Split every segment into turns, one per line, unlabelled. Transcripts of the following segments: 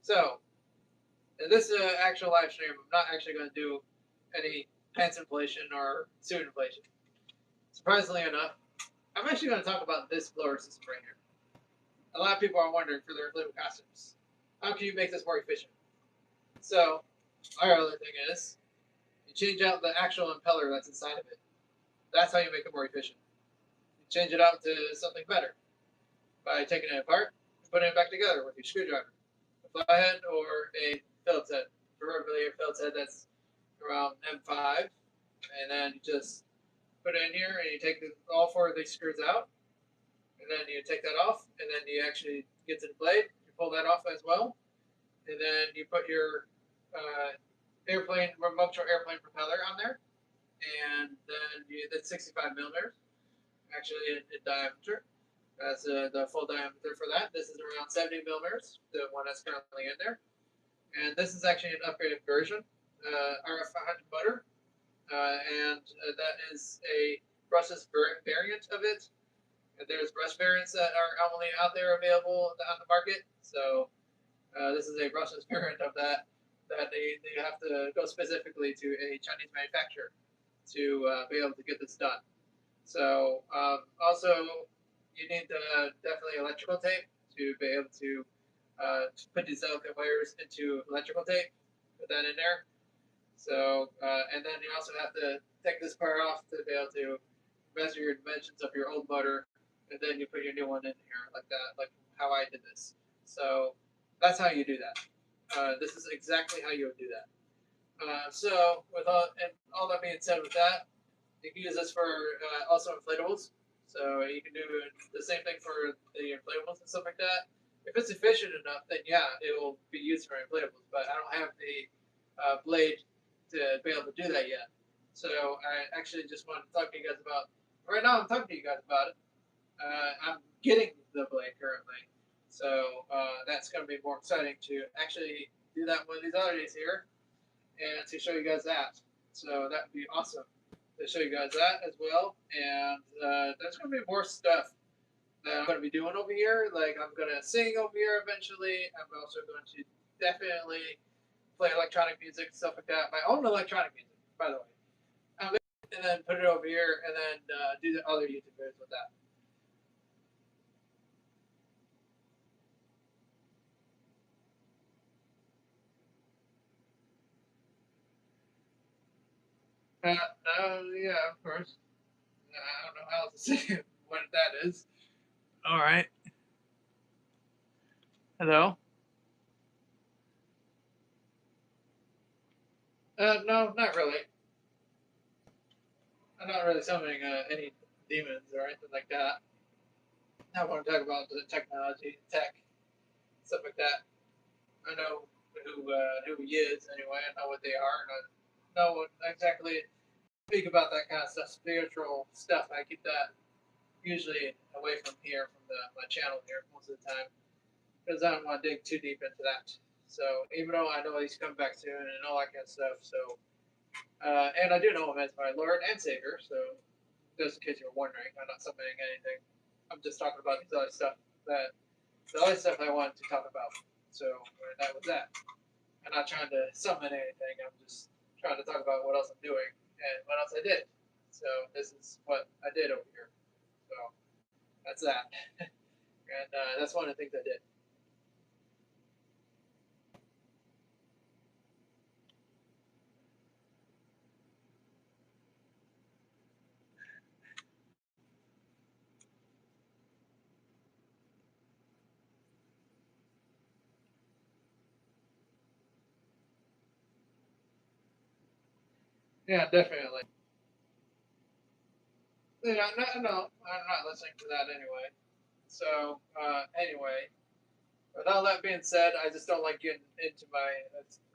So, in this actual live stream, I'm not actually going to do any pants inflation or suit inflation. Surprisingly enough, I'm actually going to talk about this blower system right here. A lot of people are wondering for their inflatable costumes, how can you make this more efficient? So, our other thing is, you change out the actual impeller that's inside of it. That's how you make it more efficient. You change it out to something better by taking it apart and putting it back together with your screwdriver, a flathead or a Phillips head. Preferably a Phillips head that's around M5, and then you just put it in here and you take all four of these screws out, and then you take that off, and then you actually get to the blade. You pull that off as well, and then you put your airplane remote control airplane propeller on there, and then that's 65 millimeters actually in diameter. That's the full diameter for that. This is around 70 millimeters, the one that's currently in there. And this is actually an upgraded version, RF500 motor, and that is a brushless variant of it. And there's brush variants that are only out there available on the market. So this is a brushless variant of that. That they have to go specifically to a Chinese manufacturer to be able to get this done. So also you need definitely electrical tape to be able to put these silicone wires into electrical tape. Put that in there. So and then you also have to take this part off to be able to measure your dimensions of your old motor, and then you put your new one in here like that, like how I did this. So that's how you do that. This is exactly how you would do that. So with all that being said, with that, you can use this for also inflatables. So you can do the same thing for the inflatables and stuff like that. If it's efficient enough, then yeah, it will be used for inflatables. But I don't have the blade to be able to do that yet. So I actually just wanted to talk to you guys about. Right now, I'm talking to you guys about it. I'm getting the blade currently, so that's going to be more exciting to actually do that one of these other days here, and to show you guys that. So that would be awesome to show you guys that as well. And there's going to be more stuff that I'm going to be doing over here. Like I'm going to sing over here eventually. I'm also going to definitely play electronic music and stuff like that. My own electronic music, by the way. And then put it over here, and then do the other YouTube videos with that. Yeah, of course. I don't know how else to say what that is. All right. Hello. No, not really. I'm not really summoning any demons or anything like that. I want to talk about the technology, tech, stuff like that. I know who he is anyway. I know what they are, and I know what exactly speak about that kind of stuff, spiritual stuff. I keep that usually away from here, from my channel here most of the time, because I don't want to dig too deep into that. So even though I know he's coming back soon and all that kind of stuff, so and I do know him as my Lord and Savior. So just in case you were wondering, I'm not summoning anything. I'm just talking about these other stuff the other stuff I wanted to talk about. So that was that. I'm not trying to summon anything. I'm just trying to talk about what else I'm doing and what else I did. So this is what I did over here. So that's that. And that's one of the things I did. Yeah, definitely. Yeah, no, I'm not listening to that anyway. So anyway, with all that being said, I just don't like getting into my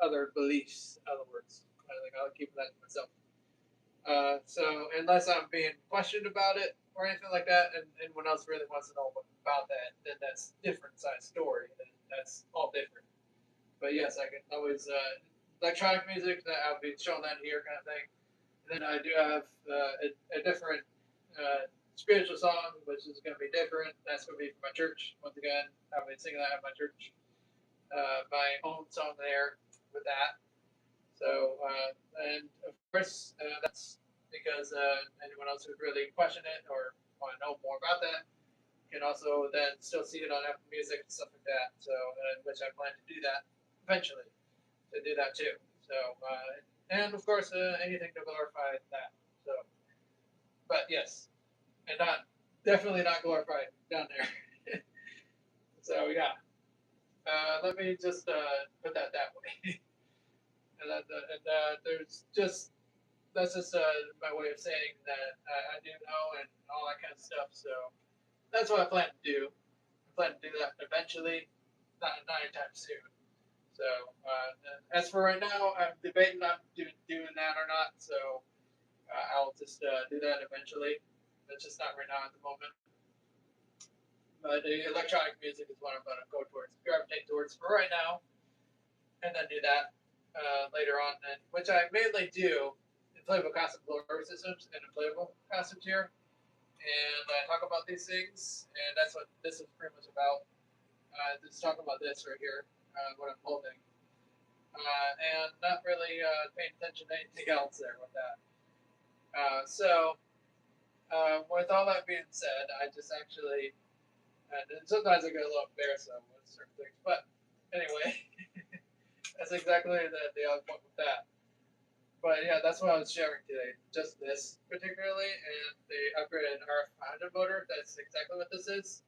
other beliefs. In other words, I think I'll keep that to myself. So unless I'm being questioned about it or anything like that, and anyone else really wants to know about that, then that's different side story. Then that's all different. But yes, I can always electronic music that I'll be showing that here kind of thing. And then I do have a different spiritual song, which is going to be different. That's going to be for my church once again. I'll be singing that at my church. my own song there with that. So, and of course, that's because anyone else who'd really question it or want to know more about that can also then still see it on Apple Music and stuff like that. So, which I plan to do that eventually, to do that too. So, and of course, anything to glorify that. So, but yes, and not definitely not glorified down there. So yeah, let me just put that way. There's just that's just my way of saying that I do know and all that kind of stuff. So that's what I plan to do. I plan to do that eventually, not anytime soon. So as for right now, I'm debating on doing that or not. So I'll just do that eventually. That's just not right now at the moment. But electronic music is what I'm going to go towards, gravitate towards for right now, and then do that later on. And which I mainly do inflatable custom blower systems and inflatable custom tier. And I talk about these things, and that's what this is pretty much about. Just talking about this right here, what I'm holding, and not really paying attention to anything else there with that. With all that being said, I just actually, and sometimes I get a little embarrassed with certain things, but anyway, that's exactly the other point with that. But yeah, that's what I was sharing today. Just this particularly, and the upgraded RF500 motor. That's exactly what this is.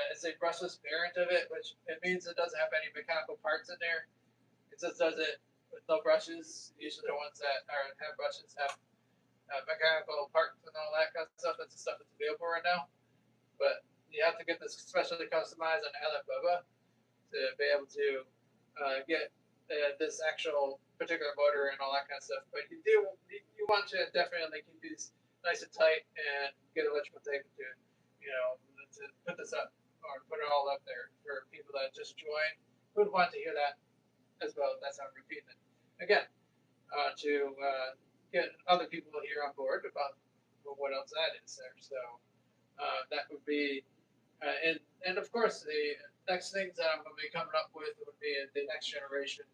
It's a brushless variant of it, which it means it doesn't have any mechanical parts in there. It just does it with no brushes. Usually the ones that have brushes have mechanical parts and all that kind of stuff. That's the stuff that's available right now. But you have to get this specially customized on Alibaba to be able to get this actual particular motor and all that kind of stuff. But you want to definitely keep these nice and tight and get electrical tape to to put this up or put it all up there for people that just join who would want to hear that as well. That's how I'm repeating it again to get other people here on board about what else that is there. So that would be and of course the next things that I'm going to be coming up with would be the next generation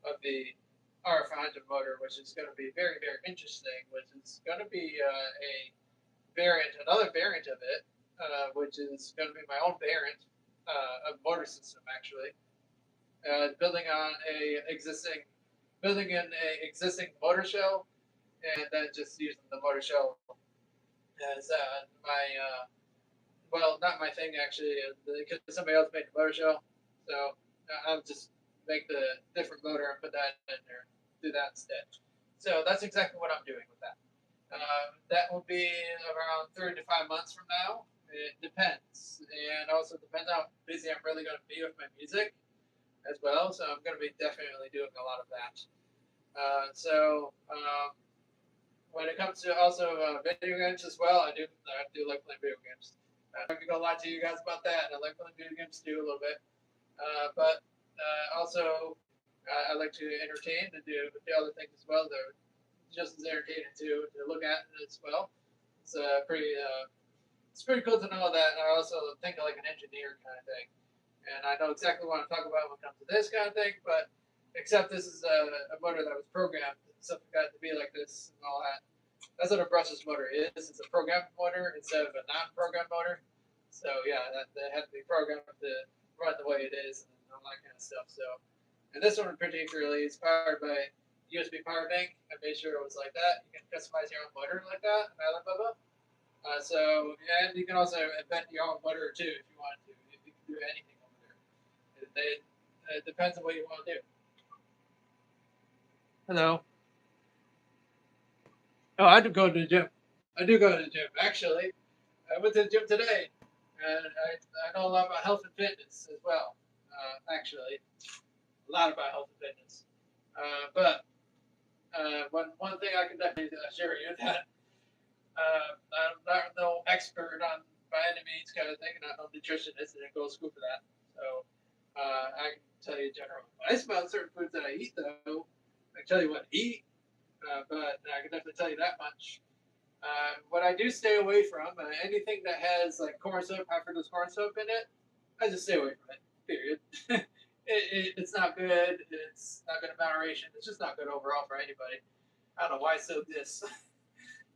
of the RF500 motor, which is going to be very very interesting. Which is going to be another variant of it, which is going to be my own variant of motor system actually, building in a existing motor shell, and then just using the motor shell as my well, not my thing actually, because somebody else made the motor shell, so I'll just make the different motor and put that in there, do that instead. So that's exactly what I'm doing with that. That will be around 3 to 5 months from now. It depends, and also depends how busy I'm really going to be with my music as well. So I'm going to be definitely doing a lot of that. When it comes to also video games as well, I do like playing video games. I'm not gonna lie to you guys about that. I like playing video games too a little bit, but also I like to entertain and do the other things as well. They're just as entertaining to look at as well. It's it's pretty cool to know that I also think like an engineer kind of thing, and I know exactly what I'm talking about when it comes to this kind of thing. But except this is a motor that was programmed, something got to be like this and all that. That's what a brushless motor is. It's a programmed motor instead of a non-programmed motor. So yeah, that had to be programmed to run the way it is and all that kind of stuff. So, and this one particularly is powered by USB power bank. I made sure it was like that. You can customize your own motor like that in Alibaba. And you can also invent your own motor too if you want to. If you can do anything over there, it depends on what you want to do. Hello. Oh, I do go to the gym. I do go to the gym. Actually, I went to the gym today, and I know a lot about health and fitness as well. Actually, a lot about health and fitness. But one thing I can definitely assure you that I'm not no expert on by any means kind of thing, and I'm no nutritionist, and I go to school for that. So I can tell you general advice about certain foods that I eat, though. I can tell you what to eat, but I can definitely tell you that much. What I do stay away from, anything that has like corn syrup, high fructose corn syrup in it, I just stay away from it. Period. it's not good. It's not good in moderation. It's just not good overall for anybody. I don't know why it's so this.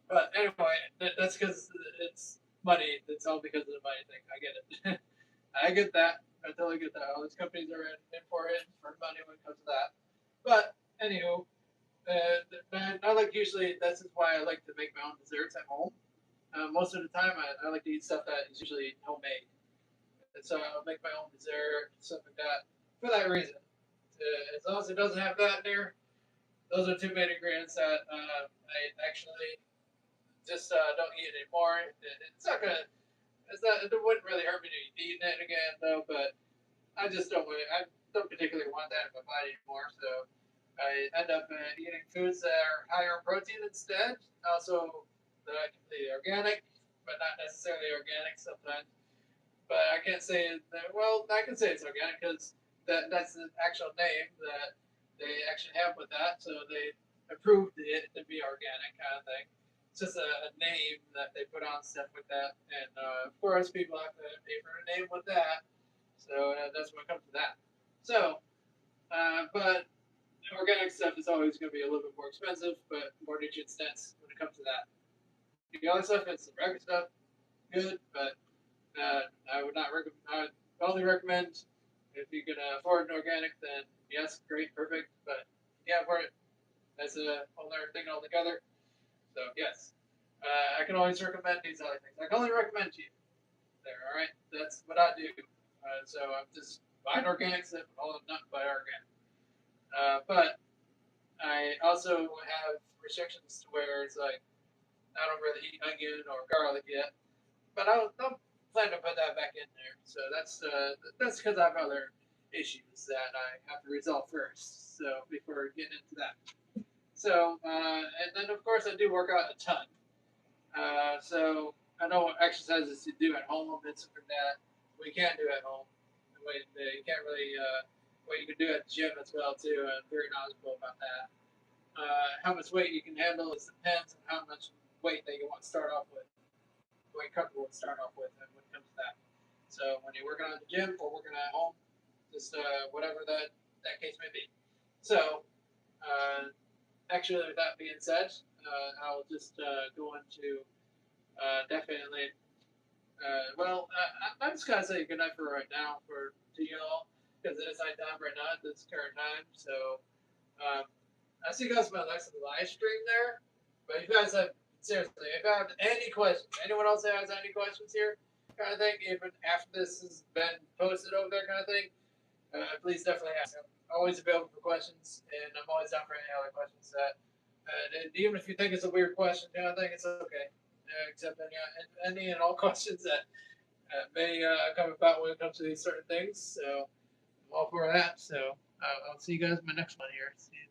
But anyway, that's because it's money. It's all because of the money thing. I get it. I get that. I totally get that. All these companies are in for it for money when it comes to that. But anywho, I like usually that's why I like to make my own desserts at home. Most of the time, I like to eat stuff that is usually homemade, and so I'll make my own dessert stuff like that for that reason. As long as it doesn't have that in there, those are two main ingredients that I actually just don't eat anymore. It's not gonna. It's not. It wouldn't really hurt me to eat it again though, but I just don't. I don't particularly want that in my body anymore. So I end up eating foods that are higher in protein instead. Also, the organic, but not necessarily organic sometimes. But I can't say that. Well, I can say it's organic because that's the actual name that they actually have with that. So they approved it to be organic kind of thing. It's just a name that they put on stuff with that, and of course people have to pay for a name with that. So that's what comes to that. So, but organic stuff is always going to be a little bit more expensive, but more nutrient dense when it comes to that. The other stuff, it's the regular stuff, good, but I would not recommend. I would only recommend if you can afford an organic, then yes, great, perfect. But if you can't afford it, that's a whole other thing altogether. So yes, I can always recommend these other things. I can only recommend to you there. All right, that's what I do. So I'm just buying organic stuff, all not buy organic. But I also have restrictions to where it's like I don't really eat onion or garlic yet, but I'll plan to put that back in there. So that's because I have other issues that I have to resolve first. So before getting into that, so and then of course I do work out a ton. So I know what exercises to do at home and something that we can do at home. You can't really what you can do at the gym as well too. I'm very knowledgeable about that. How much weight you can handle is depends on how much weight that you want to start off with, what you're comfortable to start off with, and when it comes to that. So when you're working on the gym or working at home, just whatever that case may be. So uh, actually, with that being said, I'll just go into definitely. I'm just gonna say goodnight for right now for to y'all because it is night time right now at this current time. So um, I see you guys in my next live stream there. But if you guys have seriously, if you have any questions, anyone else that has any questions here, kind of thing, even after this has been posted over there, kind of thing, please definitely ask. I'm always available for questions, and I'm always down for any other questions that. And even if you think it's a weird question, kind of thing, it's okay. Accept any and all questions that may come about when it comes to these certain things. So I'm all for that. So I'll see you guys in my next one here. See you.